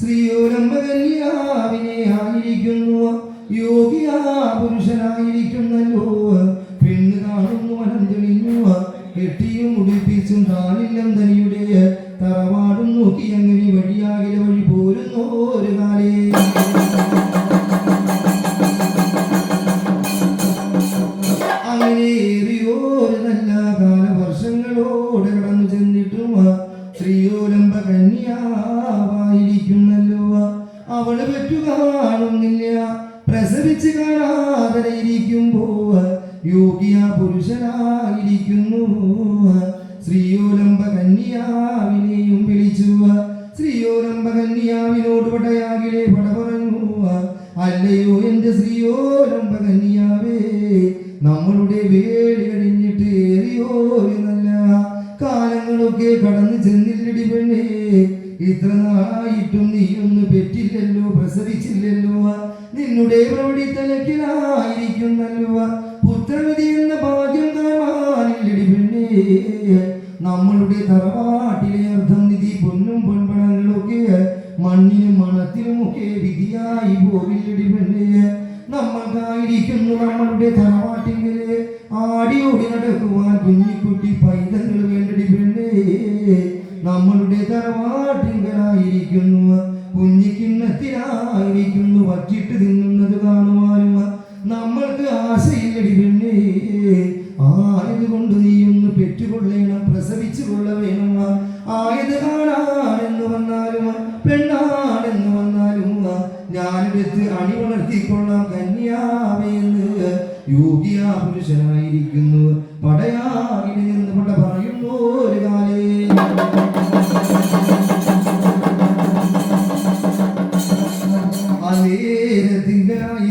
ശ്രീയോലംബകന്യാവിനെ ആയിരിക്കുന്നു യോഗിയാ പുരുഷനായിരിക്കുന്നല്ലോ. പെണ്ണ് കാണുന്നു മനം തെളിഞ്ഞു കെട്ടിയും മുടിപ്പിച്ചും താനില്ലം തനിയുടെ തറവാടും നോക്കി അങ്ങനെ വഴിയാകിലെ വഴി പോരുന്നു ഒരു കാലേ. അങ്ങനെ ഏറിയോരു നല്ല കാലവർഷങ്ങളോടെ കടന്നു ചെന്നിട്ടും ശ്രീയോലംബ കന്യാവായിരിക്കുന്നല്ലോ. അവള് പെറ്റു കാണുന്നില്ല, പ്രസവിച്ച് കാണാതെ ഇരിക്കുമ്പോ യോഗിയ പുരുഷനായിരിക്കുന്നു. ശ്രീയോലംബ കന്യാവിനെയും വിളിച്ചു. ശ്രീയോലംബ കന്യാവിനോട് പടയാകിലെ പട പറഞ്ഞു, അല്ലയോ എന്റെ ശ്രീയോലംബ കന്യാവേ, നമ്മളുടെ വേളി കഴിഞ്ഞിട്ട് ഏറിയോരു നല്ല കാലങ്ങളൊക്കെ കടന്നു ചെന്നില്ലടി പെണ്ണേ. ഇത്ര നാളായിട്ടും നീയൊന്ന് പെറ്റില്ലല്ലോ, പ്രസവിച്ചില്ലല്ലോ. നിന്നുടെ പ്രവടി തലക്കിലായിരിക്കുന്നല്ലോ. പുത്രവതി എന്ന ഭാഗ്യം കാണാനില്ലടി പെണ്ണേ. നമ്മളുടെ തറവാട്ടിലെ അർത്ഥം നിധി പൊന്നും പൊൻപണങ്ങളൊക്കെ മണ്ണിനും മണത്തിനുമൊക്കെ വിധിയായി പോവില്ലടി പെണ്ണേ. നമ്മൾക്കായിരിക്കുന്നു നമ്മളുടെ തറവാട്ടിലെ ആടിയോടി നടക്കുവാൻ കുഞ്ഞിക്കുട്ടി പൈതങ്ങൾ വേണ്ടടി പെണ്ണേ. നമ്മളുടെ തറവാട്ടിങ്കലായിരിക്കുന്നു കുഞ്ഞിക്കിണ്ണത്തിലായിരിക്കുന്നു വച്ചിട്ട് തിന്നുന്നത് കാണുവാനും നമ്മൾക്ക് ആശയില്ലടി പെണ്ണേ. ആയതുകൊണ്ട് നീയൊന്ന് പെറ്റുകൊള്ളേണം, പ്രസവിച്ചു കൊള്ള വേണം. ആയത് കാണാനെന്ന് വന്നാലും പെണ്ണാണെന്ന് വന്നാലും ഞാനെടുത്ത് അണി വളർത്തിക്കൊള്ളാം കന്യാവേന്ന് യോഗിയ പുരുഷനായിരിക്കുന്നു. പടയാകിൽ നിന്ന് പട പറയുന്നു ഒരു കാലേ. ആ നേരത്തിങ്കലായി